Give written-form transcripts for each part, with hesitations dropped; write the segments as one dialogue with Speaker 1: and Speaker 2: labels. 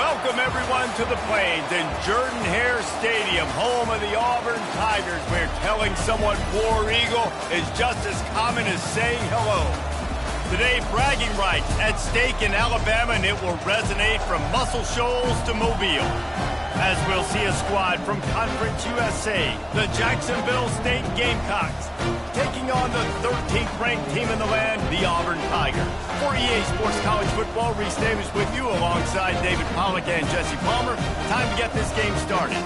Speaker 1: Welcome, everyone, to the Plains in Jordan-Hare Stadium, home of the Auburn Tigers, where telling someone War Eagle is just as common as saying hello. Today, bragging rights at stake in Alabama, and it will resonate from Muscle Shoals to Mobile. As we'll see a squad from Conference USA, the Jacksonville State Gamecocks, taking on the 13th ranked team in the land, the Auburn Tigers. For EA Sports College Football, Reese Davis with you alongside David Pollack and Jesse Palmer. Time to get this game started.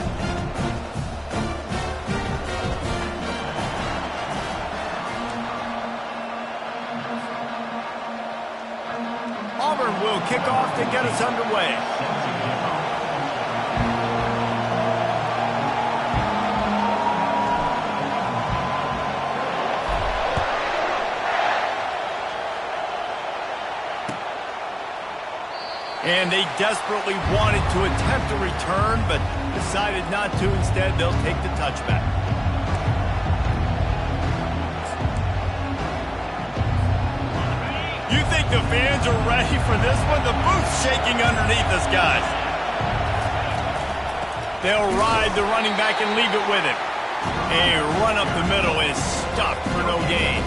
Speaker 1: Auburn will kick off to get us underway. And they desperately wanted to attempt a return, but decided not to. Instead, they'll take the touchback. You think the fans are ready for this one? The booth's shaking underneath us, guys. They'll ride the running back and leave it with him. A run up the middle is stopped for no gain.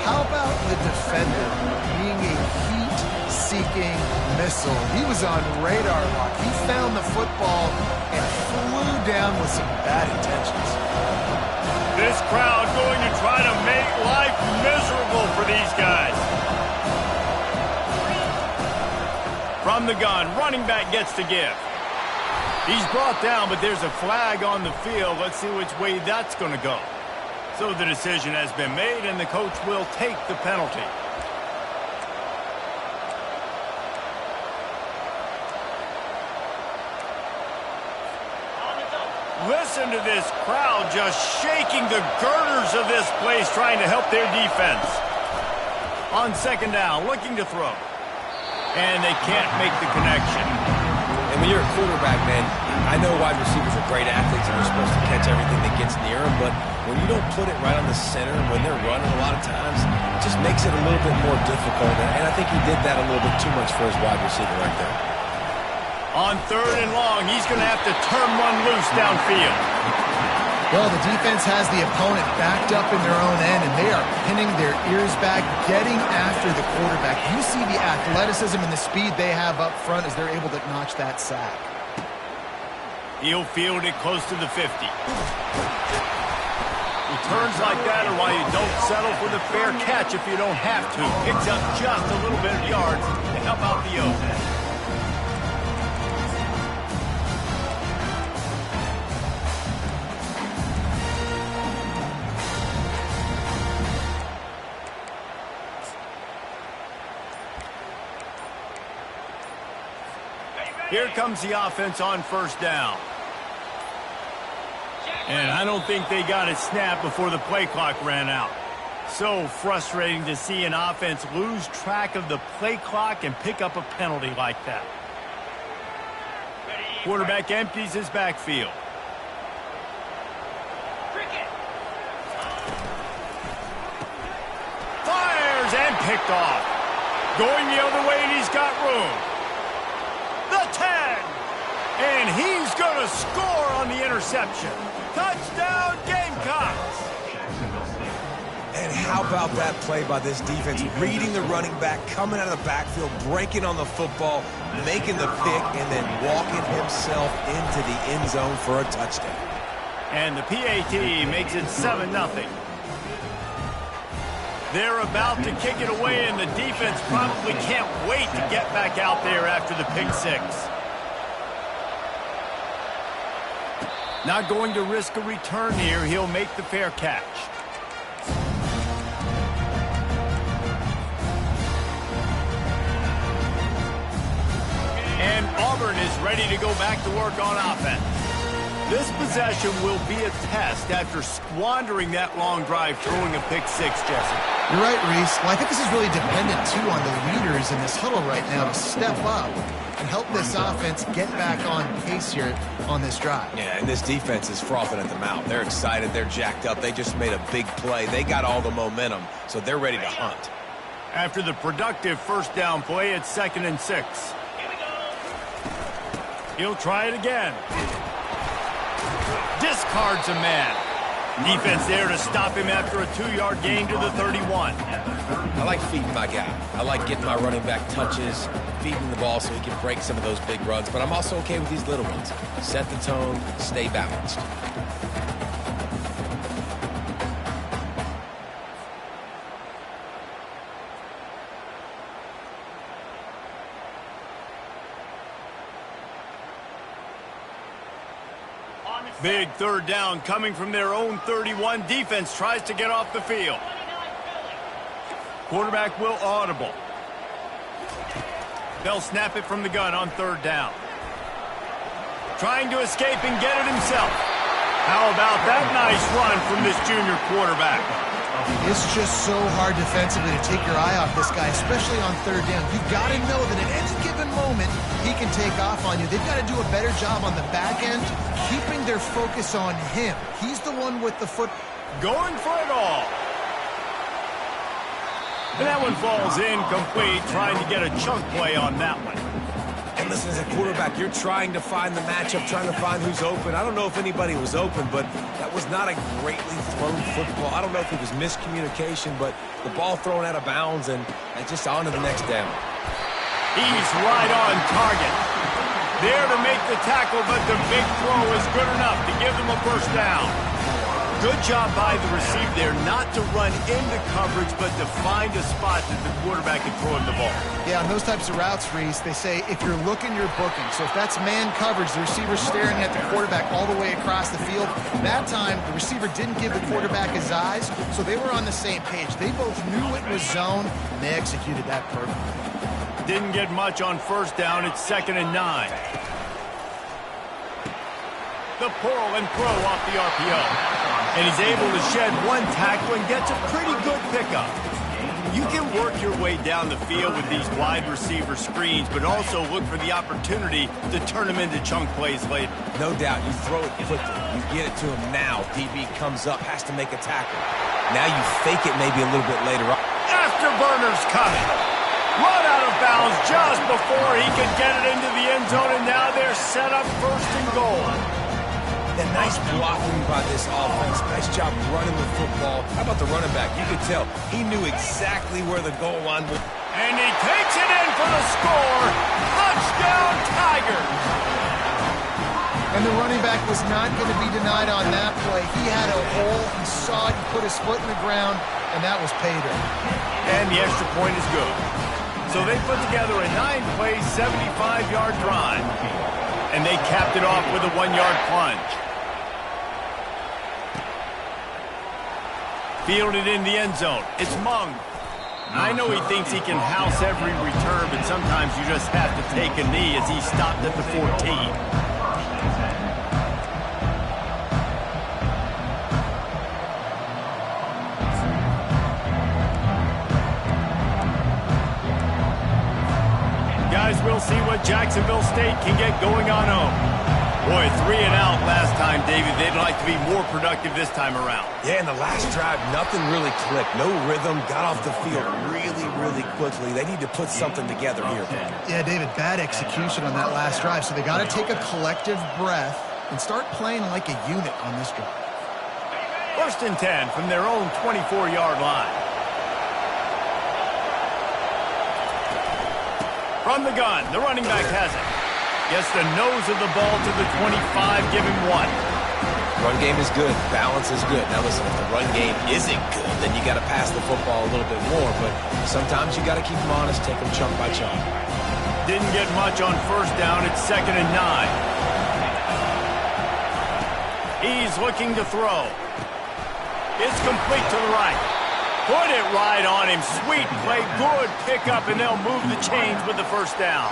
Speaker 2: How about the defender being a heat-seeking missile? He was on radar lock. He found the football and flew down with some bad intentions.
Speaker 1: This crowd going to try to make life miserable for these guys. From the gun, running back gets to give. He's brought down, but there's a flag on the field. Let's see which way that's going to go. So the decision has been made, and the coach will take the penalty. Listen to this crowd just shaking the girders of this place, trying to help their defense. On second down, looking to throw. And they can't make the connection.
Speaker 3: And when you're a quarterback, man, I know wide receivers are great athletes and they're supposed to catch everything that gets near them, but when you don't put it right on the center, when they're running a lot of times, it just makes it a little bit more difficult. And I think he did that a little bit too much for his wide receiver right there.
Speaker 1: On third and long, he's going to have to turn one loose downfield.
Speaker 2: Well, the defense has the opponent backed up in their own end, and they are pinning their ears back, getting after the quarterback. You see the athleticism and the speed they have up front as they're able to notch that sack.
Speaker 1: He'll field it close to the 50. Returns like that are why you don't settle for the fair catch if you don't have to. Picks up just a little bit of yards to help out the O. Here comes the offense on first down. And I don't think they got a snap before the play clock ran out. So frustrating to see an offense lose track of the play clock and pick up a penalty like that. Quarterback empties his backfield. Fires and picked off. Going the other way, and he's got room. The 10, and he's going to score on the interception. Touchdown, Gamecocks.
Speaker 3: And how about that play by this defense, reading the running back, coming out of the backfield, breaking on the football, making the pick, and then walking himself into the end zone for a touchdown.
Speaker 1: And the PAT makes it 7-0. They're about to kick it away, and the defense probably can't wait to get back out there after the pick six. Not going to risk a return here. He'll make the fair catch. And Auburn is ready to go back to work on offense. This possession will be a test after squandering that long drive throwing a pick six, Jesse.
Speaker 2: You're right, Reese. Well, I think this is really dependent, too, on the leaders in this huddle right now to step up and help this offense get back on pace here on this drive.
Speaker 3: Yeah, and this defense is frothing at the mouth. They're excited. They're jacked up. They just made a big play. They got all the momentum, so they're ready to hunt.
Speaker 1: After the productive first down play, it's 2nd and 6. He'll try it again. Discards a man. Defense there to stop him after a 2-yard gain to the 31.
Speaker 3: I like feeding my guy. I like getting my running back touches, feeding the ball so he can break some of those big runs, but I'm also okay with these little ones. Set the tone, stay balanced.
Speaker 1: Big third down coming from their own 31. Defense tries to get off the field. Quarterback will audible. They'll snap it from the gun on third down. Trying to escape and get it himself. How about that nice run from this junior quarterback?
Speaker 2: It's just so hard defensively to take your eye off this guy, especially on third down. You've got to know that at any given moment, he can take off on you. They've got to do a better job on the back end, keeping their focus on him. He's the one with the foot.
Speaker 1: Going for it all. And that one falls incomplete, trying to get a chunk play on that one.
Speaker 3: And listen, as a quarterback, you're trying to find the matchup, trying to find who's open. I don't know if anybody was open, but that was not a greatly thrown football. I don't know if it was miscommunication, but the ball thrown out of bounds and just on to the next down.
Speaker 1: He's right on target. There to make the tackle, but the big throw is good enough to give them a first down. Good job by the receiver there not to run into coverage, but to find a spot that the quarterback can throw him the ball.
Speaker 2: Yeah, on those types of routes, Reese, they say if you're looking, you're booking. So if that's man coverage, the receiver's staring at the quarterback all the way across the field. That time, the receiver didn't give the quarterback his eyes, so they were on the same page. They both knew it was zone, and they executed that perfectly.
Speaker 1: Didn't get much on first down. It's 2nd and 9. The pull and throw off the RPO. And he's able to shed one tackle and gets a pretty good pickup. You can work your way down the field with these wide receiver screens, but also look for the opportunity to turn them into chunk plays later.
Speaker 3: No doubt, you throw it quickly. You get it to him now. DB comes up, has to make a tackle. Now you fake it maybe a little bit later on.
Speaker 1: Afterburner's coming. Run out of bounds just before he could get it into the end zone, and now they're set up 1st and goal.
Speaker 3: And nice blocking by this offense. Nice job running the football. How about the running back? You could tell he knew exactly where the goal line was.
Speaker 1: And he takes it in for the score. Touchdown, Tigers!
Speaker 2: And the running back was not going to be denied on that play. He had a hole. He saw it. He put his foot in the ground, and that was payday.
Speaker 1: And the extra point is good. So they put together a 9-play, 75-yard drive. And they capped it off with a 1-yard plunge. Fielded in the end zone. It's Mung. I know he thinks he can house every return, but sometimes you just have to take a knee as he stopped at the 14. Guys, we'll see what Jacksonville State can get going on home. Boy, 3 and out last time, David. They'd like to be more productive this time around.
Speaker 3: Yeah, in the last drive, nothing really clicked. No rhythm, got off the field really, really quickly. They need to put something together here.
Speaker 2: Yeah, David, bad execution on that last drive, so they got to take a collective breath and start playing like a unit on this drive.
Speaker 1: 1st and 10 from their own 24-yard line. From the gun, the running back has it. Gets the nose of the ball to the 25, give him 1.
Speaker 3: Run game is good. Balance is good. Now listen, if the run game isn't good, then you got to pass the football a little bit more. But sometimes you got to keep them honest, take them chunk by chunk.
Speaker 1: Didn't get much on first down. It's 2nd and 9. He's looking to throw. It's complete to the right. Put it right on him. Sweet play. Good pickup, and they'll move the chains with the first down.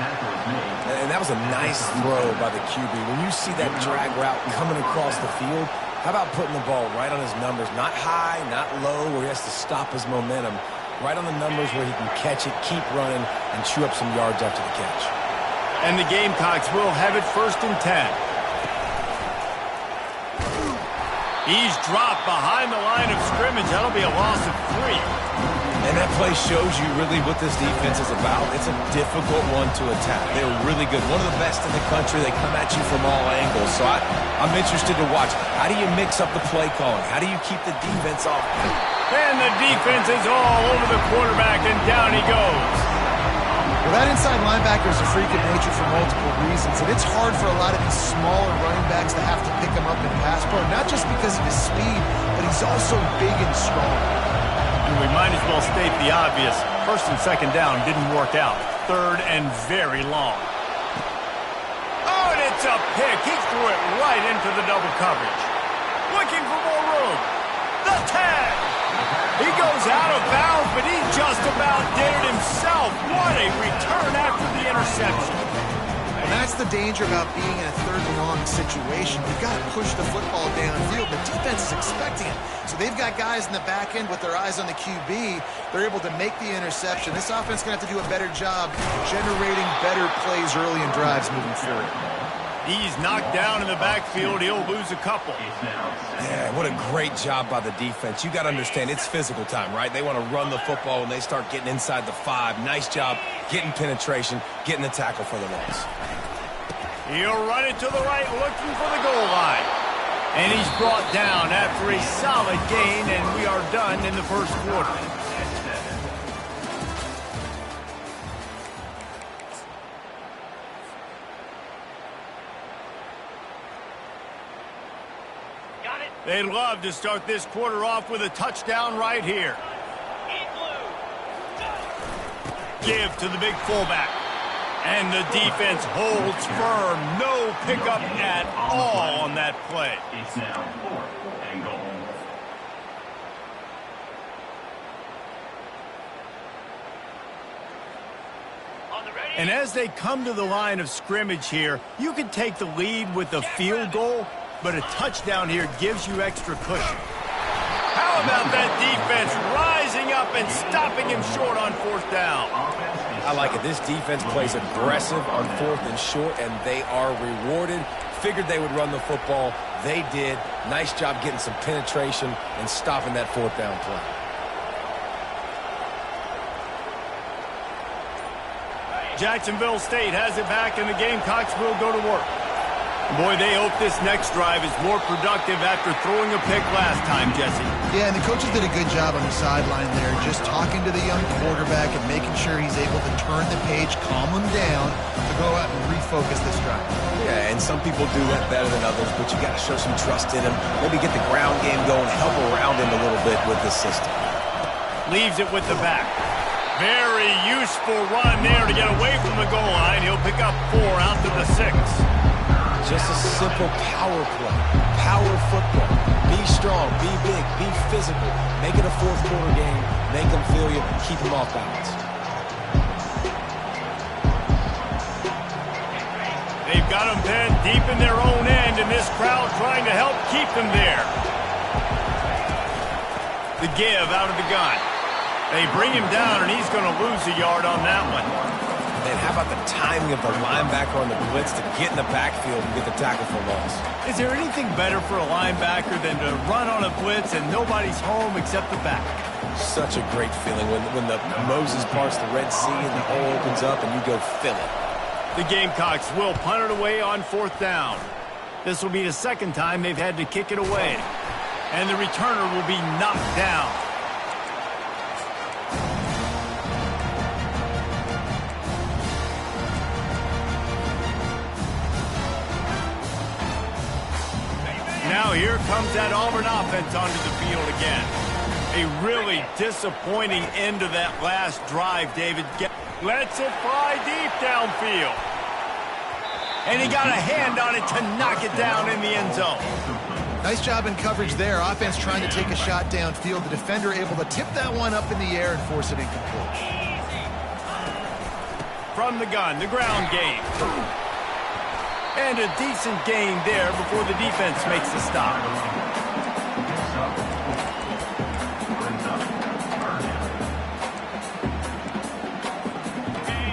Speaker 3: And that was a nice throw by the QB. When you see that drag route coming across the field, how about putting the ball right on his numbers? Not high, not low, where he has to stop his momentum. Right on the numbers where he can catch it, keep running, and chew up some yards after the catch.
Speaker 1: And the Gamecocks will have it 1st and 10. He's dropped behind the line of scrimmage. That'll be a loss of 3.
Speaker 3: And that play shows you really what this defense is about. It's a difficult one to attack. They're really good. One of the best in the country. They come at you from all angles. So I'm interested to watch. How do you mix up the play calling? How do you keep the defense off?
Speaker 1: And the defense is all over the quarterback, and down he goes.
Speaker 2: Well, that inside linebacker is a freak of nature for multiple reasons, and it's hard for a lot of these smaller running backs to have to pick him up in pass pro, not just because of his speed, but he's also big and strong.
Speaker 1: We might as well state the obvious. First and second down didn't work out. Third and very long. Oh, and it's a pick. He threw it right into the double coverage. Looking for more room. The tag. He goes out of bounds, but he just about did it himself. What a return after the interception.
Speaker 2: And that's the danger about being in a third and long situation. You've got to push the football downfield. The defense is expecting it. So they've got guys in the back end with their eyes on the QB. They're able to make the interception. This offense is going to have to do a better job generating better plays early in drives moving forward.
Speaker 1: He's knocked down in the backfield. He'll lose a couple.
Speaker 3: Yeah, what a great job by the defense. You got to understand, it's physical time, right? They want to run the football when they start getting inside the 5. Nice job getting penetration, getting the tackle for the loss.
Speaker 1: He'll run it to the right, looking for the goal line. And he's brought down after a solid gain, and we are done in the first quarter. They'd love to start this quarter off with a touchdown right here. Give to the big fullback. And the defense holds firm. No pickup at all on that play.
Speaker 4: It's now 4th and goal.
Speaker 1: And as they come to the line of scrimmage here, you can take the lead with a field goal, but a touchdown here gives you extra cushion. How about that defense rising up and stopping him short on 4th down?
Speaker 3: I like it. This defense plays aggressive on 4th and short, and they are rewarded. Figured they would run the football. They did. Nice job getting some penetration and stopping that 4th down play.
Speaker 1: Jacksonville State has it back, and the Gamecocks will go to work. Boy, they hope this next drive is more productive after throwing a pick last time, Jesse.
Speaker 2: Yeah, and the coaches did a good job on the sideline there, just talking to the young quarterback and making sure he's able to turn the page, calm him down, to go out and refocus this drive.
Speaker 3: Yeah, and some people do that better than others, but you got to show some trust in him. Maybe get the ground game going, help around him a little bit with this system.
Speaker 1: Leaves it with the back. Very useful run there to get away from the goal line. He'll pick up 4 out to the 6.
Speaker 3: Just a simple power play. Power football. Be strong, be big, be physical. Make it a 4th quarter game. Make them feel you. Keep them off balance.
Speaker 1: They've got them pinned deep in their own end, and this crowd trying to help keep them there. The give out of the gun. They bring him down, and he's going to lose a yard on that one.
Speaker 3: And how about the timing of the linebacker on the blitz to get in the backfield and get the tackle for loss?
Speaker 1: Is there anything better for a linebacker than to run on a blitz and nobody's home except the back?
Speaker 3: Such a great feeling when the Moses parts the Red Sea and the hole opens up and you go fill it.
Speaker 1: The Gamecocks will punt it away on 4th down. This will be the second time they've had to kick it away. And the returner will be knocked down. Now here comes that Auburn offense onto the field again. A really disappointing end to that last drive, David. Lets it fly deep downfield. And he got a hand on it to knock it down in the end zone.
Speaker 2: Nice job in coverage there. Offense trying to take a shot downfield. The defender able to tip that one up in the air and force it incomplete.
Speaker 1: From the gun, the ground game. And a decent gain there before the defense makes the stop.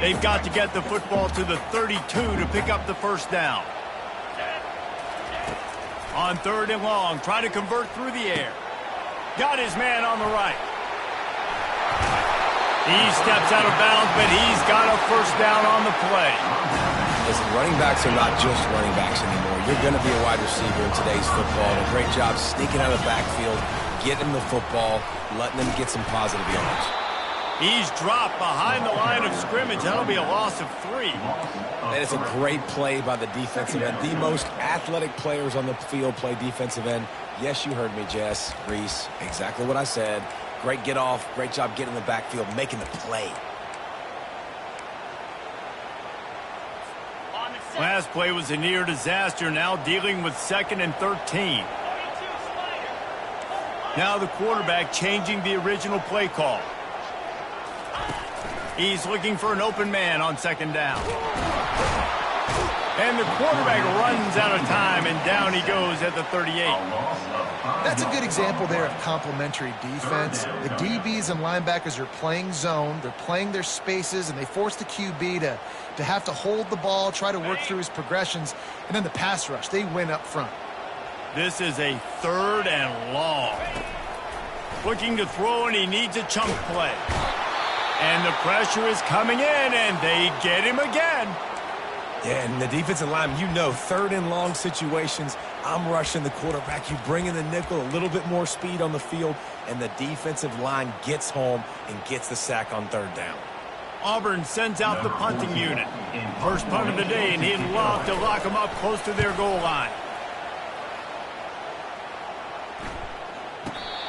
Speaker 1: They've got to get the football to the 32 to pick up the 1st down. On 3rd and long, trying to convert through the air. Got his man on the right. He steps out of bounds, but he's got a first down on the play.
Speaker 3: Listen, running backs are not just running backs anymore. You're going to be a wide receiver in today's football. And a great job sneaking out of the backfield, getting the football, letting them get some positive yards.
Speaker 1: He's dropped behind the line of scrimmage. That'll be a loss of 3.
Speaker 3: And it's a great play by the defensive end. The most athletic players on the field play defensive end. Yes, you heard me, Jess, Reese. Exactly what I said. Great get off. Great job getting in the backfield, making the play.
Speaker 1: Last play was a near disaster. Now dealing with 2nd and 13. Now the quarterback changing the original play call. He's looking for an open man on 2nd down. And the quarterback runs out of time, and down he goes at the 38.
Speaker 2: That's a good example there of complementary defense. The DBs and linebackers are playing zone. They're playing their spaces, and they force the QB to have to hold the ball, try to work through his progressions, and then the pass rush. They win up front.
Speaker 1: This is a 3rd and long. Looking to throw, and he needs a chunk play. And the pressure is coming in, and they get him again.
Speaker 3: Yeah, and the defensive line, you know, 3rd and long situations, I'm rushing the quarterback. You bring in the nickel, a little bit more speed on the field, and the defensive line gets home and gets the sack on 3rd down.
Speaker 1: Auburn sends out the punting unit. First punt of the day, and he'd love to lock them up close to their goal line.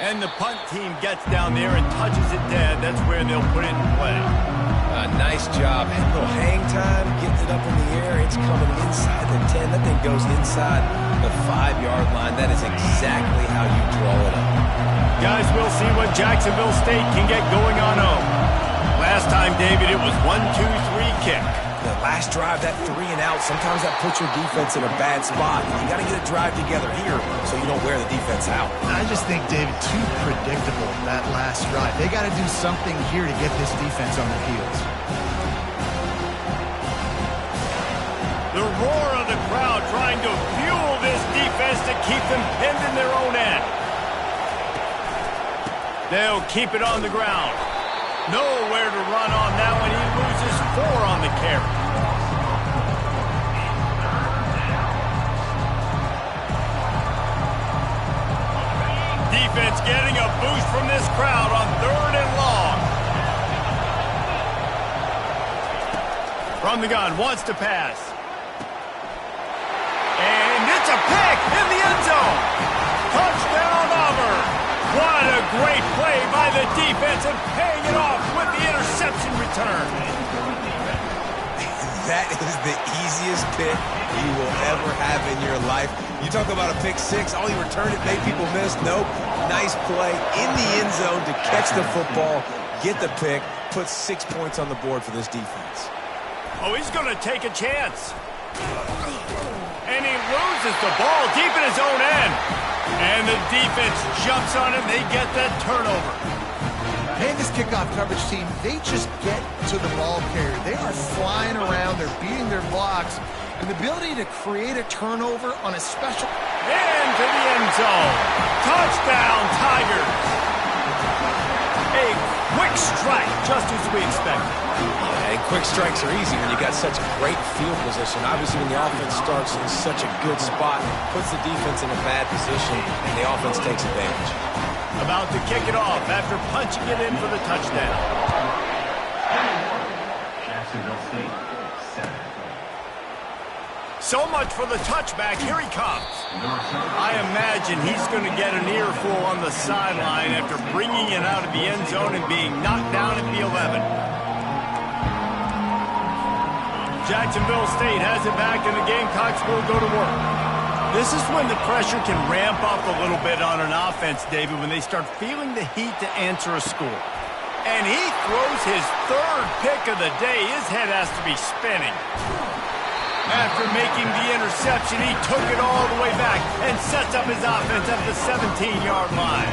Speaker 1: And the punt team gets down there and touches it dead. That's where they'll put it in play.
Speaker 3: Nice job. A little hang time, getting it up in the air. It's coming inside the 10. That thing goes inside the 5-yard line. That is exactly how you draw it up.
Speaker 1: Guys, we'll see what Jacksonville State can get going on home. Last time, David, it was 1-2-3 kick.
Speaker 3: The last drive, that 3 and out, sometimes that puts your defense in a bad spot. You got to get a drive together here so you don't wear the defense out.
Speaker 2: I just think, David, too predictable, that last drive. They got to do something here to get this defense on their heels.
Speaker 1: The roar of the crowd trying to fuel this defense to keep them pinned in their own end. They'll keep it on the ground. Nowhere to run on that one. He loses 4 on the carry. Defense getting a boost from this crowd on 3rd and long. From the gun, wants to pass. And it's a pick in the end zone. Touchdown, Auburn. What a great play by the defense and paying it off with the interception return.
Speaker 3: That is the easiest pick you will ever have in your life. You talk about a pick 6, all he returned it, made people miss. Nope. Nice play in the end zone to catch the football, get the pick, put 6 points on the board for this defense.
Speaker 1: Oh, he's going to take a chance. And he loses the ball deep in his own end. And the defense jumps on him. They get that turnover.
Speaker 2: Man, this kickoff coverage team, they just get to the ball carrier. They are flying around. They're beating their blocks. And the ability to create a turnover on a special...
Speaker 1: Into the end zone. Touchdown, Tigers. A quick strike, just as we expected.
Speaker 3: And quick strikes are easy when you got such great field position. Obviously, when the offense starts in such a good spot, puts the defense in a bad position, and the offense takes advantage.
Speaker 1: About to kick it off after punching it in for the touchdown.
Speaker 4: Jacksonville State, 7.
Speaker 1: So much for the touchback. Here he comes. I imagine he's going to get an earful on the sideline after bringing it out of the end zone and being knocked down at the 11. Jacksonville State has it back, and the Gamecocks will go to work. This is when the pressure can ramp up a little bit on an offense, David, when they start feeling the heat to answer a score. And he throws his 3rd pick of the day. His head has to be spinning. After making the interception, he took it all the way back and sets up his offense at the 17-yard line.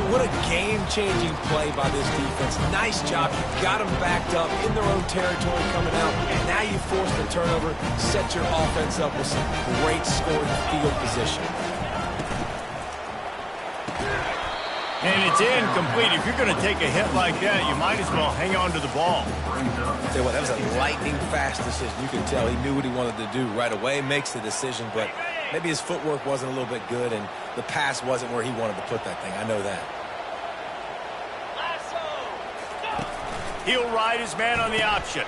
Speaker 3: What a game-changing play by this defense. Nice job. You got them backed up in their own territory coming out, and now you force the turnover, set your offense up with some great scoring field position.
Speaker 1: And it's incomplete. If you're going to take a hit like that, you might as well hang on to the ball.
Speaker 3: Tell you what, that was a lightning-fast decision. You can tell he knew what he wanted to do right away, makes the decision, but maybe his footwork wasn't a little bit good, and the pass wasn't where he wanted to put that thing. I know that.
Speaker 1: He'll ride his man on the option.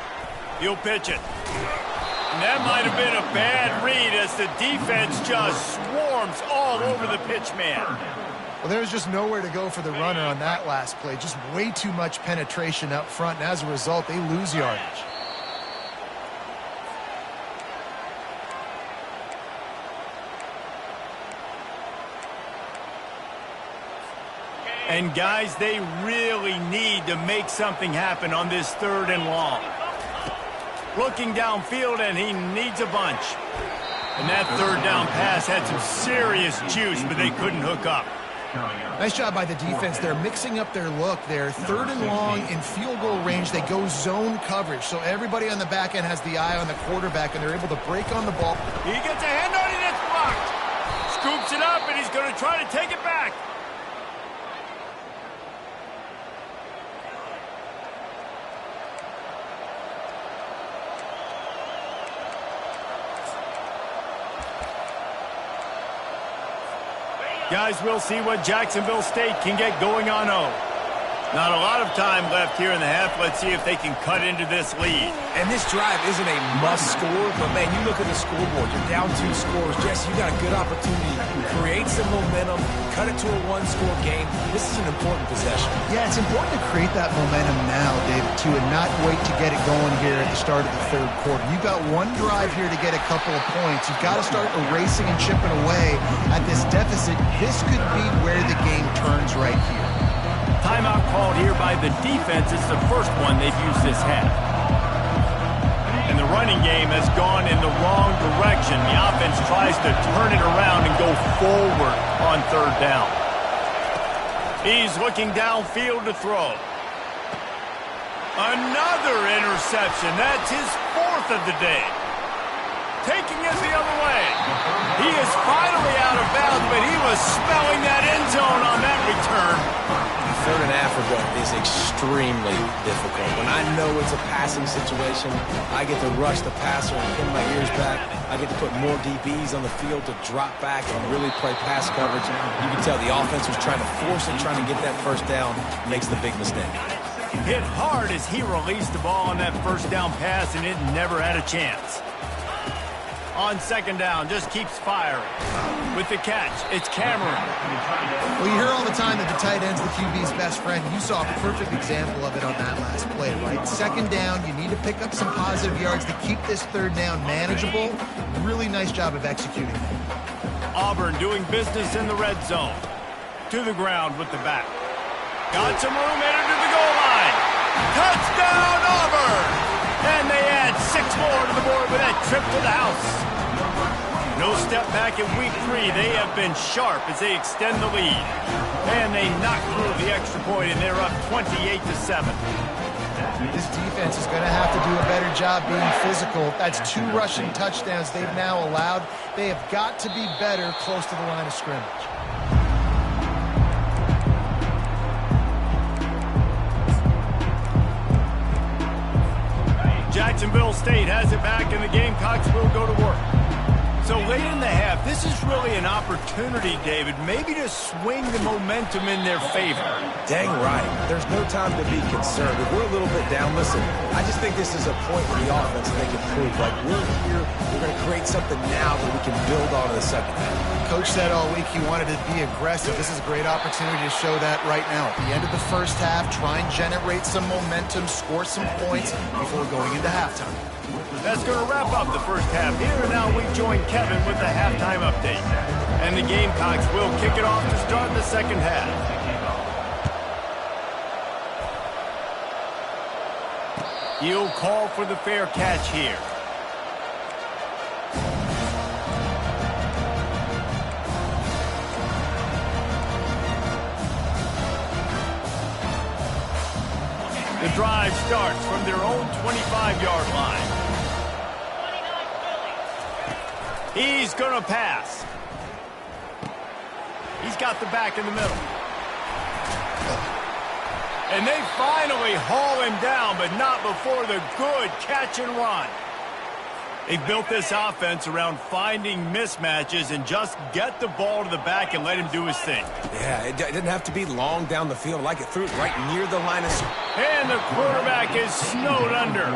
Speaker 1: He'll pitch it. And that might have been a bad read as the defense just swarms all over the pitch man.
Speaker 2: Well, there's just nowhere to go for the runner on that last play. Just way too much penetration up front, and as a result, they lose yardage.
Speaker 1: And, guys, they really need to make something happen on this 3rd and long. Looking downfield, and he needs a bunch. And that 3rd down pass had some serious juice, but they couldn't hook up.
Speaker 2: Nice job by the defense. They're mixing up their look. They're 3rd and long in field goal range. They go zone coverage, so everybody on the back end has the eye on the quarterback, and they're able to break on the ball.
Speaker 1: He gets a hand on it, and it's blocked. Scoops it up, and he's going to try to take it back. Guys, we'll see what Jacksonville State can get going on 0. Not a lot of time left here in the half. Let's see if they can cut into this lead.
Speaker 3: And this drive isn't a must score, but, man, you look at the scoreboard. You're down 2 scores. Jesse, you got a good opportunity to create some momentum, cut it to a 1-score game. This is an important possession.
Speaker 2: Yeah, it's important to create that momentum now, David, too, and not wait to get it going here at the start of the 3rd quarter. You've got one drive here to get a couple of points. You've got to start erasing and chipping away at this deficit. This could be where the game turns right here.
Speaker 1: Timeout called here by the defense. It's the first one they've used this half. And the running game has gone in the wrong direction. The offense tries to turn it around and go forward on 3rd down. He's looking downfield to throw. Another interception. That's his 4th of the day. Taking it the other way. He is finally out of bounds, but he was smelling that end zone on that return.
Speaker 3: 3rd and Africa is extremely difficult. When I know it's a passing situation, I get to rush the passer and pin my ears back. I get to put more DBs on the field to drop back and really play pass coverage. You can tell the offense was trying to force it, trying to get that 1st down, makes the big mistake.
Speaker 1: Hit hard as he released the ball on that 1st down pass, and it never had a chance. On 2nd down, just keeps firing. With the catch, it's Cameron.
Speaker 2: Well, you hear all the time that the tight end's the QB's best friend. You saw a perfect example of it on that last play, right? 2nd down, you need to pick up some positive yards to keep this 3rd down manageable. Really nice job of executing.
Speaker 1: Auburn doing business in the red zone. To the ground with the back. Got some room, headed to the goal line. Touchdown, Auburn! And they add 6 more to the board with that trip to the house. No step back in week 3. They have been sharp as they extend the lead. And they knock through the extra point, and they're up 28-7.
Speaker 2: This defense is going to have to do a better job being physical. That's 2 rushing touchdowns they've now allowed. They have got to be better close to the line of scrimmage.
Speaker 1: Jacksonville State has it back, and the Gamecocks will go to work. So late in the half, this is really an opportunity, David, maybe to swing the momentum in their favor.
Speaker 3: Dang right. There's no time to be concerned. If we're a little bit down, listen, I just think this is a point where the offense they can prove. Like, we're here, we're going to create something now that we can build on in the 2nd half.
Speaker 2: Coach said all week he wanted to be aggressive. This is a great opportunity to show that right now. At the end of the 1st half, try and generate some momentum, score some points before going into halftime.
Speaker 1: That's going to wrap up the 1st half here, and now we join Kevin with the halftime update. And the Gamecocks will kick it off to start the 2nd half. He'll call for the fair catch here. The drive starts from their own 25-yard line. He's going to pass. He's got the back in the middle. And they finally haul him down, but not before the good catch and run. They've built this offense around finding mismatches and just get the ball to the back and let him do his thing.
Speaker 3: Yeah, it didn't have to be long down the field. Like it threw it right near the line of scrimmage.
Speaker 1: And the quarterback is snowed under.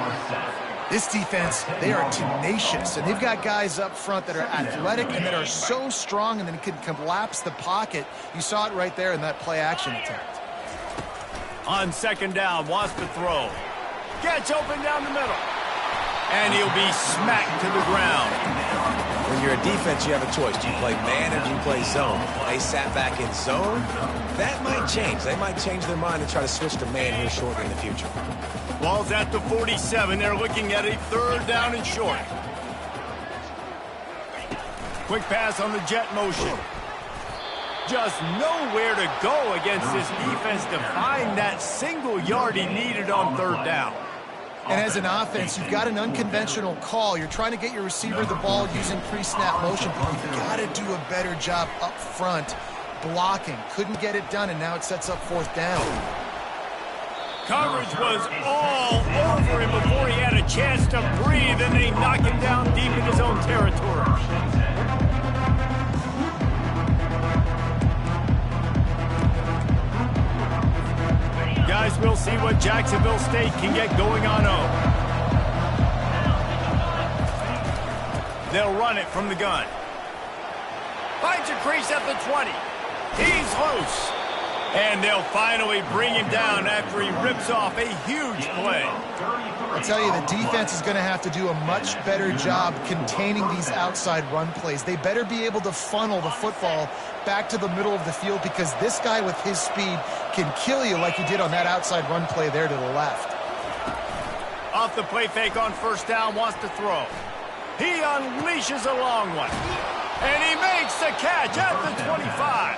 Speaker 2: This defense, they are tenacious, and they've got guys up front that are athletic and that are so strong and then can collapse the pocket. You saw it right there in that play-action attempt.
Speaker 1: On second down, wants to throw. Gets open down the middle. And he'll be smacked to the ground.
Speaker 3: When you're a defense, you have a choice. Do you play man or do you play zone? They sat back in zone. That might change. They might change their mind and try to switch to man here shortly in the future.
Speaker 1: Ball's at the 47. They're looking at a third down and short. Quick pass on the jet motion. Just nowhere to go against this defense to find that single yard he needed on third down.
Speaker 2: And as an offense, you've got an unconventional call. You're trying to get your receiver the ball using pre-snap motion, but you've got to do a better job up front blocking. Couldn't get it done, and now it sets up fourth down.
Speaker 1: Coverage was all over him before he had a chance to breathe, and they knock him down deep in his own territory. Guys, we'll see what Jacksonville State can get going on 0. They'll run it from the gun. Finds a crease at the 20. He's loose. And they'll finally bring him down after he rips off a huge play.
Speaker 2: I tell you, the defense is going to have to do a much better job containing these outside run plays. They better be able to funnel the football back to the middle of the field, because this guy with his speed can kill you like he did on that outside run play there to the left.
Speaker 1: Off the play fake on first down, wants to throw. He unleashes a long one. And he makes the catch at the 25.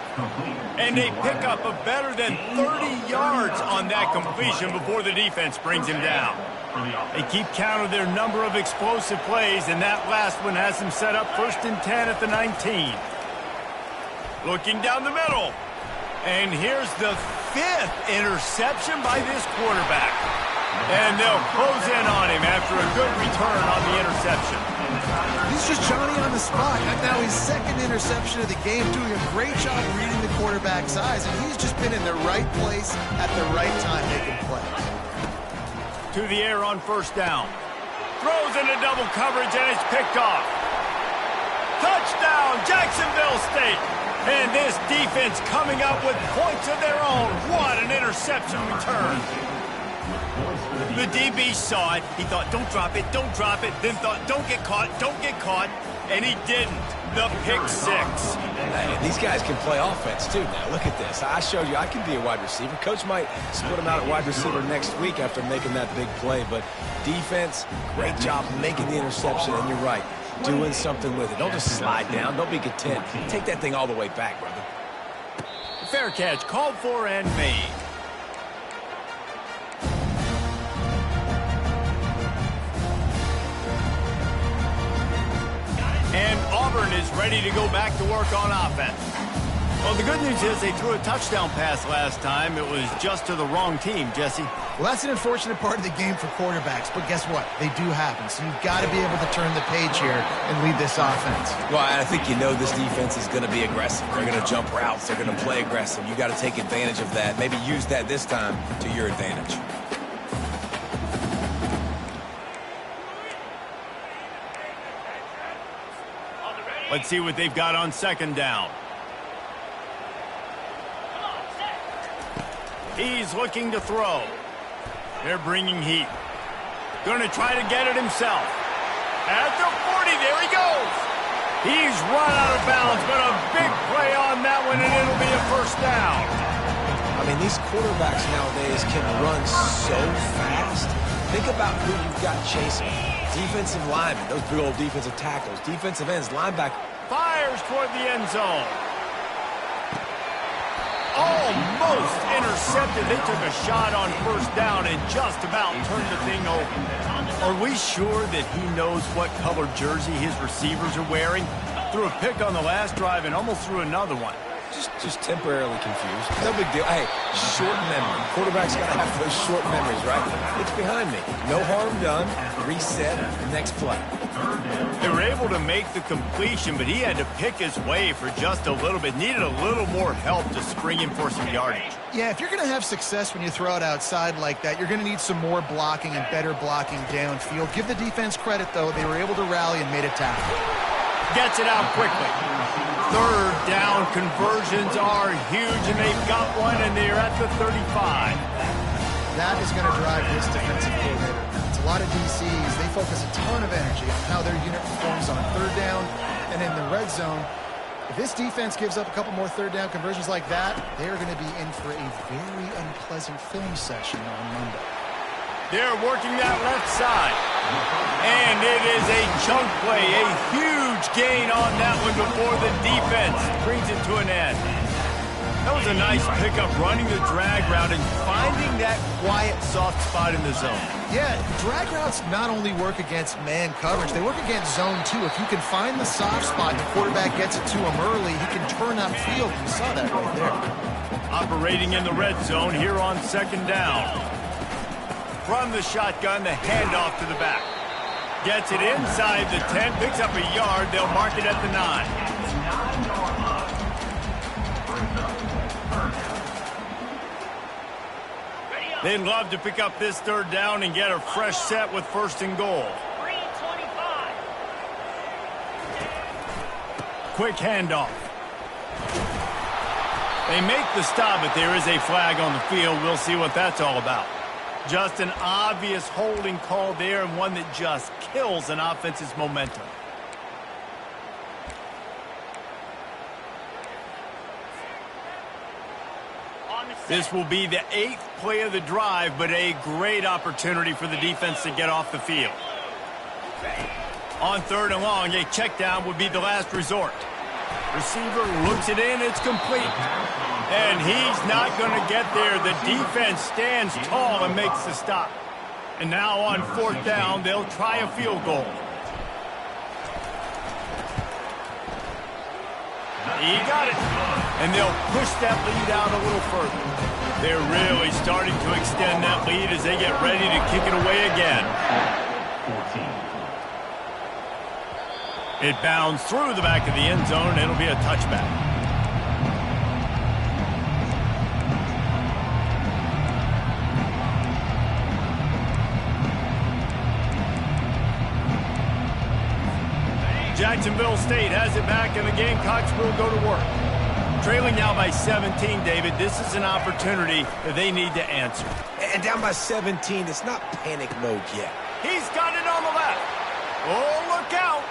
Speaker 1: And they pick up a better than 30 yards on that completion before the defense brings him down. They keep count of their number of explosive plays, and that last one has them set up 1st and 10 at the 19. Looking down the middle. And here's the 5th interception by this quarterback. And they'll close in on him after a good return on the interception.
Speaker 2: He's just Johnny on the spot. Now his 2nd interception of the game, doing a great job reading the quarterback's eyes, and he's just been in the right place at the right time making plays.
Speaker 1: To the air on first down. Throws into double coverage, and it's picked off. Touchdown, Jacksonville State. And this defense coming up with points of their own. What an interception return. The DB saw it. He thought, don't drop it, then thought, don't get caught, and he didn't. The pick 6.
Speaker 3: Hey, these guys can play offense, too. Now, look at this. I showed you I can be a wide receiver. Coach might split him out at wide receiver next week after making that big play, but defense, great job making the interception, and you're right, doing something with it. Don't just slide down. Don't be content. Take that thing all the way back, brother.
Speaker 1: Fair catch, called for and made. And Auburn is ready to go back to work on offense. Well, the good news is they threw a touchdown pass last time. It was just to the wrong team, Jesse.
Speaker 2: Well, that's an unfortunate part of the game for quarterbacks, but guess what? They do happen. So you've got to be able to turn the page here and lead this offense.
Speaker 3: Well, I think you know this defense is going to be aggressive. They're going to jump routes. They're going to play aggressive. You got to take advantage of that. Maybe use that this time to your advantage.
Speaker 1: Let's see what they've got on second down. He's looking to throw. They're bringing heat. Going to try to get it himself. At the 40, there he goes. He's run out of bounds, but a big play on that one, and it'll be a first down.
Speaker 3: I mean, these quarterbacks nowadays can run so fast. Think about who you've got chasing. Defensive linemen, those big old defensive tackles, defensive ends, linebacker.
Speaker 1: Fires toward the end zone. Almost intercepted. They took a shot on first down and just about turned the thing over. Are we sure that he knows what color jersey his receivers are wearing? Threw a pick on the last drive and almost threw another one.
Speaker 3: Just temporarily confused. No big deal. Hey, short memory. Quarterback's got to have those short memories, right? It's behind me. No harm done. Reset. Next play.
Speaker 1: They were able to make the completion, but he had to pick his way for just a little bit. Needed a little more help to spring him for some yardage.
Speaker 2: Yeah, if you're going to have success when you throw it outside like that, you're going to need some more blocking and better blocking downfield. Give the defense credit, though. They were able to rally and made a tackle.
Speaker 1: Gets it out quickly. Third down conversions are huge, and they've got one, and they're at the 35.
Speaker 2: That is going to drive this defensive coordinator. It's a lot of DCs. They focus a ton of energy on how their unit performs on third down and in the red zone. If this defense gives up a couple more third down conversions like that, they're going to be in for a very unpleasant film session on Monday.
Speaker 1: They're working that left side. And it is a chunk play, a huge gain on that one before the defense brings it to an end. That was a nice pickup, running the drag route and finding that quiet, soft spot in the zone.
Speaker 2: Yeah, drag routes not only work against man coverage, they work against zone too. If you can find the soft spot and the quarterback gets it to him early, he can turn that field. You saw that right there.
Speaker 1: Operating in the red zone here on second down. From the shotgun, the handoff to the back. Gets it inside the 10, picks up a yard. They'll mark it at the 9. They'd love to pick up this third down and get a fresh set with first and goal. Quick handoff. They make the stop, but there is a flag on the field. We'll see what that's all about. Just an obvious holding call there, and one that just kills an offense's momentum. This will be the 8th play of the drive, but a great opportunity for the defense to get off the field. On third and long, a check down would be the last resort. Receiver looks it in, it's complete. And he's not going to get there. The defense stands tall and makes the stop. And now on fourth down, they'll try a field goal. He got it. And they'll push that lead out a little further. They're really starting to extend that lead as they get ready to kick it away again. 14. It bounds through the back of the end zone, and it'll be a touchback. Jacksonville State has it back, and the Gamecocks will go to work. Trailing now by 17, David. This is an opportunity that they need to answer.
Speaker 3: And down by 17, it's not panic mode yet.
Speaker 1: He's got it on the left. Oh, look out.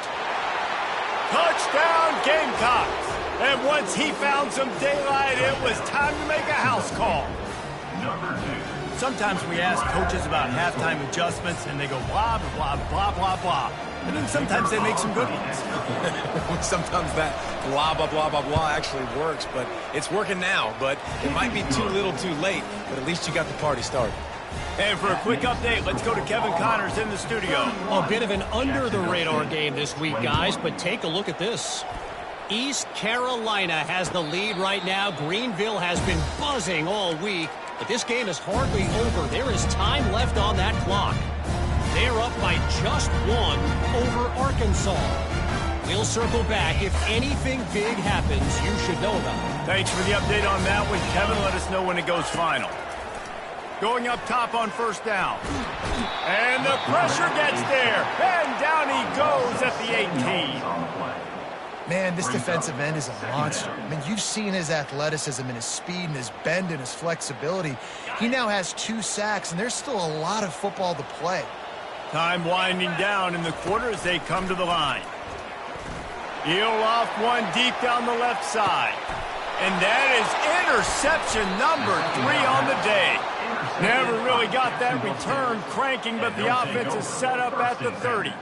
Speaker 1: Touchdown, Gamecocks. And once he found some daylight, it was time to make a house call. Number 2. Sometimes we ask coaches about halftime adjustments, and they go blah, blah, blah, blah, blah. And then sometimes they make some good ones.
Speaker 3: Sometimes that blah, blah, blah, blah, blah actually works, but it's working now. But it might be too little too late, but at least you got the party started.
Speaker 1: And for a quick update, let's go to Kevin Connors in the studio.
Speaker 5: A bit of an under-the-radar game this week, guys, but take a look at this. East Carolina has the lead right now. Greenville has been buzzing all week, but this game is hardly over. There is time left on that clock. They're up by just 1 over Arkansas. We'll circle back. If anything big happens, you should know about it.
Speaker 1: Thanks for the update on that one, Kevin. Let us know when it goes final. Going up top on first down. And the pressure gets there. And down he goes at the 18.
Speaker 2: Man, this defensive end is a monster. I mean, you've seen his athleticism and his speed and his bend and his flexibility. He now has 2 sacks, and there's still a lot of football to play.
Speaker 1: Time winding down in the quarter as they come to the line. He'll off one deep down the left side. And that is interception number 3 on the day. Never really got that return cranking, but the offense is set up at the 30.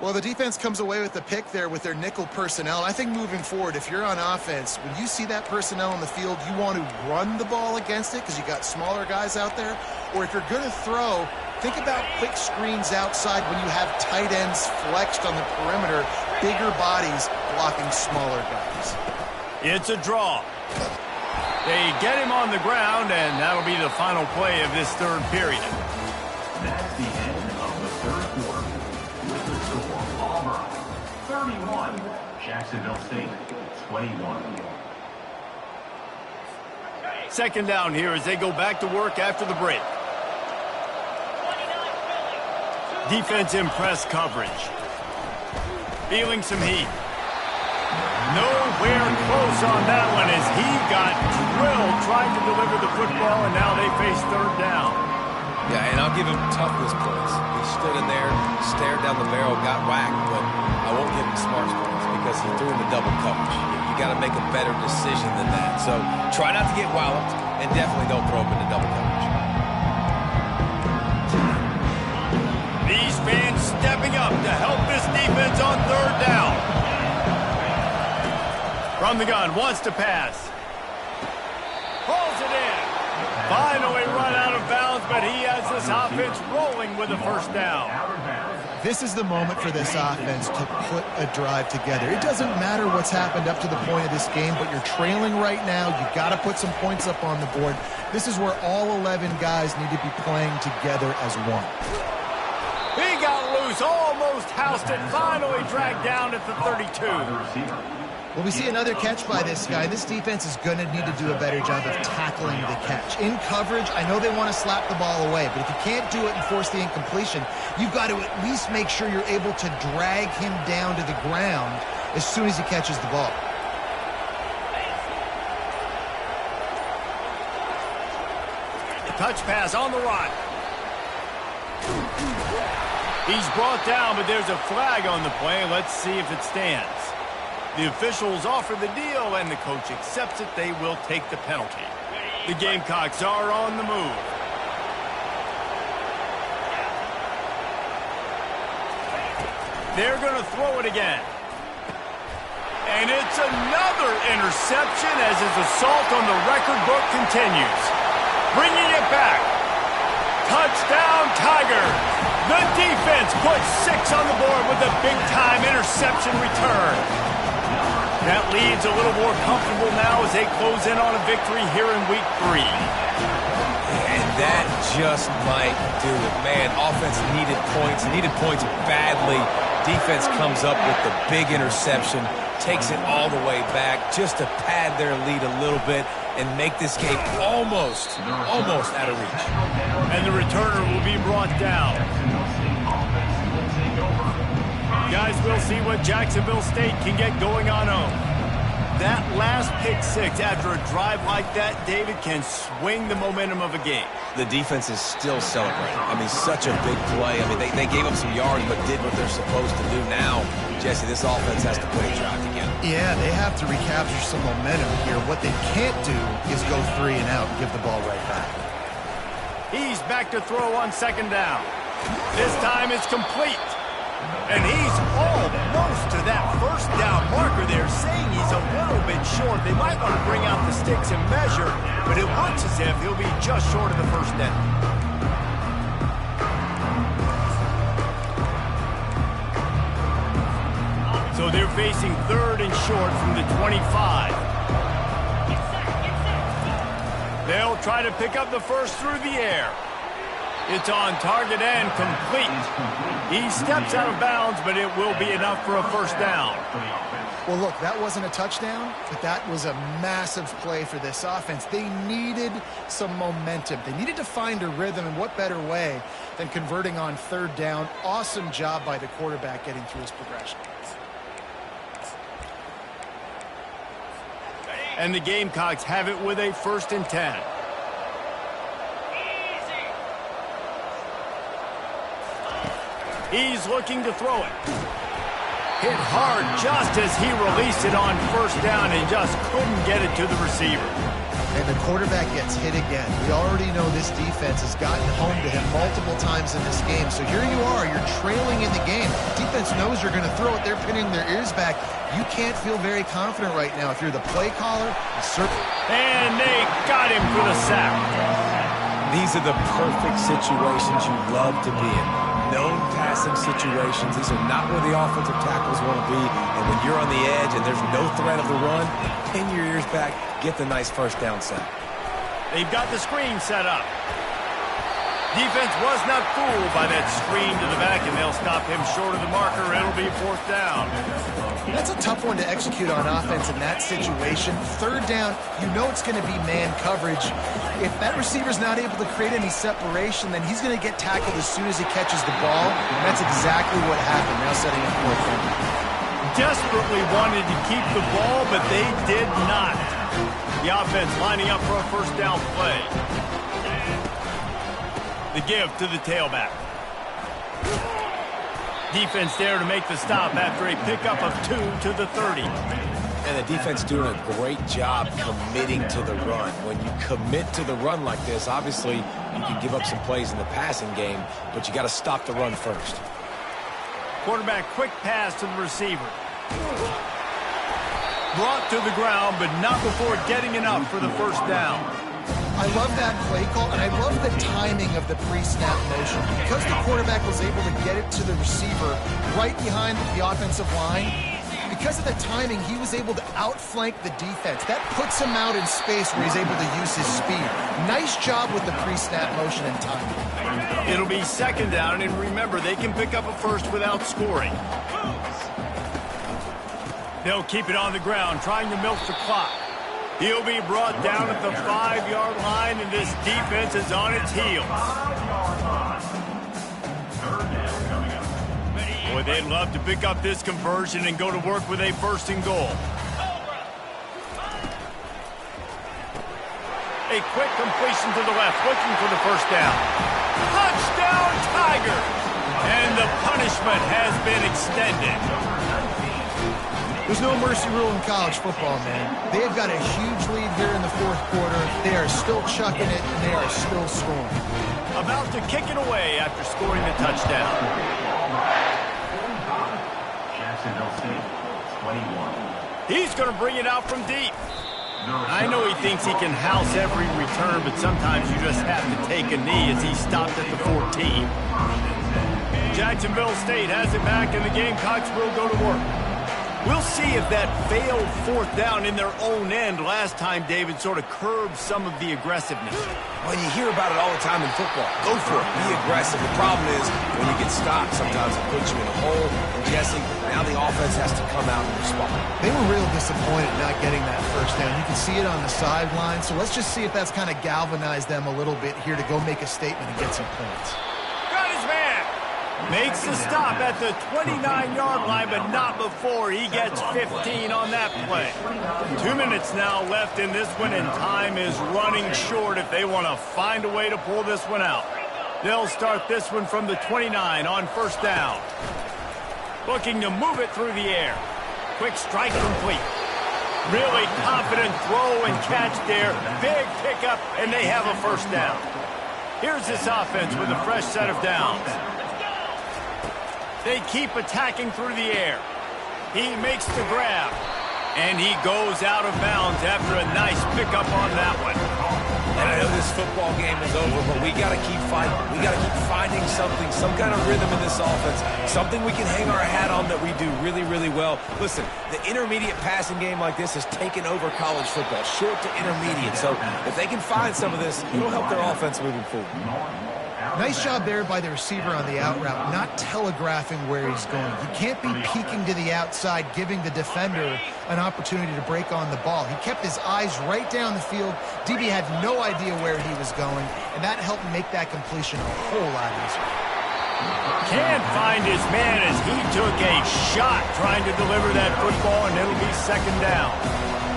Speaker 2: Well, the defense comes away with the pick there with their nickel personnel. I think moving forward, if you're on offense, when you see that personnel on the field, you want to run the ball against it because you got smaller guys out there. Or if you're going to throw, think about quick screens outside when you have tight ends flexed on the perimeter, bigger bodies blocking smaller guys.
Speaker 1: It's a draw. They get him on the ground, and that'll be the final play of this third period.
Speaker 4: That's the end of the third quarter. With the score, Auburn 31, Jacksonville State 21.
Speaker 1: Second down here as they go back to work after the break. Defense in press coverage. Feeling some heat. Nowhere close on that one as he got drilled trying to deliver the football, and now they face third down.
Speaker 3: Yeah, and I'll give him toughness points. He stood in there, stared down the barrel, got whacked, but I won't give him smarts points because he threw into double coverage. You got to make a better decision than that. So try not to get walloped, and definitely don't throw him into double coverage.
Speaker 1: These fans stepping up to help this defense on third down. From the gun, wants to pass. Pulls it in. Finally run out of bounds, but he has this offense rolling with a first down.
Speaker 2: This is the moment for this offense to put a drive together. It doesn't matter what's happened up to the point of this game, but you're trailing right now. You've got to put some points up on the board. This is where all 11 guys need to be playing together as one.
Speaker 1: He got loose, almost housed it, finally dragged down at the 32.
Speaker 2: Well, we see another catch by this guy. This defense is going to need to do a better job of tackling the catch. In coverage, I know they want to slap the ball away, but if you can't do it and force the incompletion, you've got to at least make sure you're able to drag him down to the ground as soon as he catches the ball.
Speaker 1: Touch pass on the run. He's brought down, but there's a flag on the play. Let's see if it stands. The officials offer the deal, and the coach accepts it. They will take the penalty. The Gamecocks are on the move. They're going to throw it again. And it's another interception as his assault on the record book continues. Bringing it back. Touchdown, Tigers. The defense puts 6 on the board with a big-time interception return. That lead's a little more comfortable now as they close in on a victory here in Week 3.
Speaker 3: And that just might do it. Man, offense needed points badly. Defense comes up with the big interception, takes it all the way back just to pad their lead a little bit and make this game almost out of reach.
Speaker 1: And the returner will be brought down. Guys, we'll see what Jacksonville State can get going on home. That last pick six after a drive like that, David, can swing the momentum of a game.
Speaker 3: The defense is still celebrating. I mean, such a big play. I mean, they gave up some yards but did what they're supposed to do. Now, Jesse, this offense has to put a drive together.
Speaker 2: Yeah, they have to recapture some momentum here. What they can't do is go 3 and out and give the ball right back.
Speaker 1: He's back to throw on second down. This time it's complete. And he's almost to that first down marker there, saying he's a little bit short. They might want to bring out the sticks and measure, but it looks as if he'll be just short of the first down. So they're facing third and short from the 25. They'll try to pick up the first through the air. It's on target and complete. He steps out of bounds, but it will be enough for a first down.
Speaker 2: Well, look, that wasn't a touchdown, but that was a massive play for this offense. They needed some momentum. They needed to find a rhythm, and what better way than converting on third down. Awesome job by the quarterback getting through his progression.
Speaker 1: And the Gamecocks have it with a 1st and 10. He's looking to throw it. Hit hard just as he released it on first down and just couldn't get it to the receiver.
Speaker 2: And the quarterback gets hit again. We already know this defense has gotten home to him multiple times in this game. So here you are, you're trailing in the game. Defense knows you're going to throw it. They're pinning their ears back. You can't feel very confident right now. If you're the play caller,
Speaker 1: and they got him for the sack.
Speaker 3: These are the perfect situations you love to be in. Known passing situations. These are not where the offensive tackles want to be. And when you're on the edge and there's no threat of the run, pin your ears back, get the nice first down sack.
Speaker 1: They've got the screen set up. Defense was not fooled by that screen to the back, and they'll stop him short of the marker. It'll be 4th down.
Speaker 2: That's a tough one to execute on offense in that situation. 3rd down, you know it's going to be man coverage. If that receiver's not able to create any separation, then he's going to get tackled as soon as he catches the ball. And that's exactly what happened. Now setting up 4th down.
Speaker 1: Desperately wanted to keep the ball, but they did not. The offense lining up for a 1st down play. The give to the tailback. Defense there to make the stop after a pickup of 2 to the 30.
Speaker 3: And the defense doing a great job committing to the run. When you commit to the run like this, obviously you can give up some plays in the passing game, but you got to stop the run first.
Speaker 1: Quarterback quick pass to the receiver. Brought to the ground, but not before getting enough for the 1st down.
Speaker 2: I love that play call, and I love the timing of the pre-snap motion. Because the quarterback was able to get it to the receiver right behind the offensive line, because of the timing, he was able to outflank the defense. That puts him out in space where he's able to use his speed. Nice job with the pre-snap motion and timing.
Speaker 1: It'll be 2nd down, and remember, they can pick up a first without scoring. They'll keep it on the ground, trying to milk the clock. He'll be brought down at the 5-yard line, and this defense is on its heels. Boy, they'd love to pick up this conversion and go to work with a 1st and goal. A quick completion to the left, looking for the 1st down. Touchdown, Tigers! And the punishment has been extended.
Speaker 2: There's no mercy rule in college football, man. They've got a huge lead here in the 4th quarter. They are still chucking it, and they are still scoring.
Speaker 1: About to kick it away after scoring the touchdown.
Speaker 4: Jacksonville State, 21.
Speaker 1: He's going to bring it out from deep. I know he thinks he can house every return, but sometimes you just have to take a knee as he stopped at the 14. Jacksonville State has it back, and the Gamecocks will go to work. We'll see if that failed 4th down in their own end last time, David, sort of curbed some of the aggressiveness.
Speaker 3: Well, you hear about it all the time in football. Go for it. Be aggressive. The problem is when you get stopped, sometimes it puts you in a hole. And Jesse, now the offense has to come out and respond.
Speaker 2: They were real disappointed not getting that 1st down. You can see it on the sideline. So let's just see if that's kind of galvanized them a little bit here to go make a statement and get some points.
Speaker 1: Got his man. Makes the stop at the 29-yard line, but not before he gets 15 on that play. 2 minutes now left in this one, and time is running short if they want to find a way to pull this one out. They'll start this one from the 29 on 1st down. Looking to move it through the air. Quick strike complete. Really confident throw and catch there. Big pickup, and they have a 1st down. Here's this offense with a fresh set of downs. They keep attacking through the air. He makes the grab, and he goes out of bounds after a nice pickup on that one.
Speaker 3: And I know this football game is over, but we got to keep fighting. We got to keep finding something, some kind of rhythm in this offense, something we can hang our hat on that we do really, really well. Listen, the intermediate passing game like this has taken over college football, short to intermediate. So if they can find some of this, it'll help their offense moving forward.
Speaker 2: Nice job there by the receiver on the out route, not telegraphing where he's going. You can't be peeking to the outside, giving the defender an opportunity to break on the ball. He kept his eyes right down the field. DB had no idea where he was going, and that helped make that completion a whole lot easier.
Speaker 1: Can't find his man as he took a shot trying to deliver that football, and it'll be 2nd down.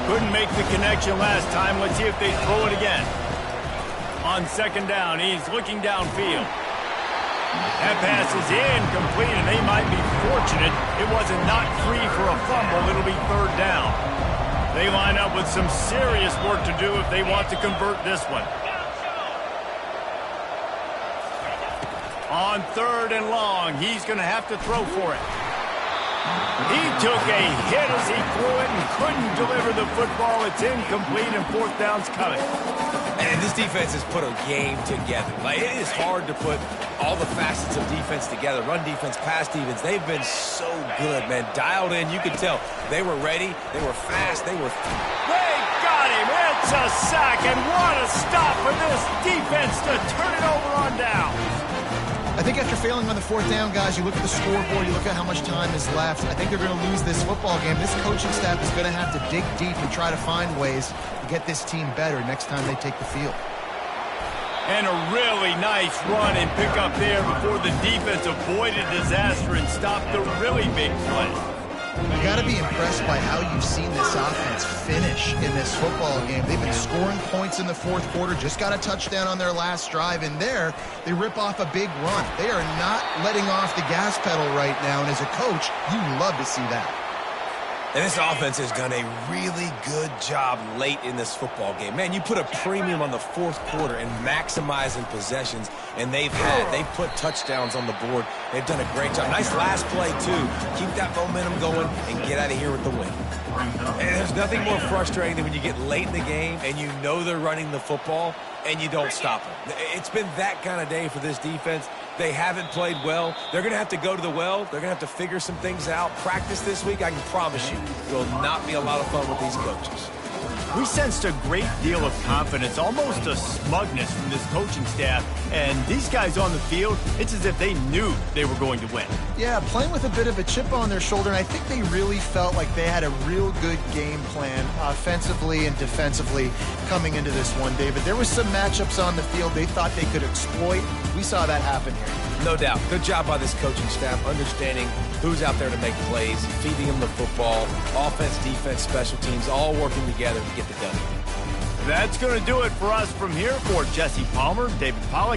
Speaker 1: Couldn't make the connection last time. Let's see if they throw it again. On 2nd down, he's looking downfield. That pass is incomplete, and they might be fortunate it wasn't knocked free for a fumble. It'll be 3rd down. They line up with some serious work to do if they want to convert this one. On 3rd and long, he's going to have to throw for it. He took a hit as he threw it and couldn't deliver the football. It's incomplete, and 4th down's coming.
Speaker 3: And this defense has put a game together. Like, it is hard to put all the facets of defense together. Run defense, pass defense. They've been so good, man. Dialed in. You could tell they were ready. They were fast. They were...
Speaker 1: They got him. It's a sack, and what a stop for this defense to turn it over on down.
Speaker 2: I think after failing on the fourth down, guys, you look at the scoreboard, you look at how much time is left. I think they're going to lose this football game. This coaching staff is going to have to dig deep and try to find ways to get this team better next time they take the field.
Speaker 1: And a really nice run and pick up there before the defense avoided disaster and stopped the really big play.
Speaker 2: You got to be impressed by how you've seen this offense finish in this football game. They've been scoring points in the fourth quarter, just got a touchdown on their last drive, and there they rip off a big run. They are not letting off the gas pedal right now, and as a coach, you love to see that.
Speaker 3: And this offense has done a really good job late in this football game. Man, you put a premium on the fourth quarter and maximizing possessions, and they've put touchdowns on the board. They've done a great job. Nice last play, too. Keep that momentum going and get out of here with the win. And there's nothing more frustrating than when you get late in the game and you know they're running the football and you don't stop them. It's been that kind of day for this defense. They haven't played well. They're going to have to go to the well. They're going to have to figure some things out. Practice this week, I can promise you, will not be a lot of fun with these coaches.
Speaker 1: We sensed a great deal of confidence, almost a smugness from this coaching staff. And these guys on the field, it's as if they knew they were going to win.
Speaker 2: Yeah, playing with a bit of a chip on their shoulder, and I think they really felt like they had a real good game plan offensively and defensively coming into this one, David. There was some matchups on the field they thought they could exploit. We saw that happen here.
Speaker 3: No doubt. Good job by this coaching staff, understanding who's out there to make plays, feeding them the football, offense, defense, special teams, all working together to get the done.
Speaker 1: That's going to do it for us from here. For Jesse Palmer, David Pollack.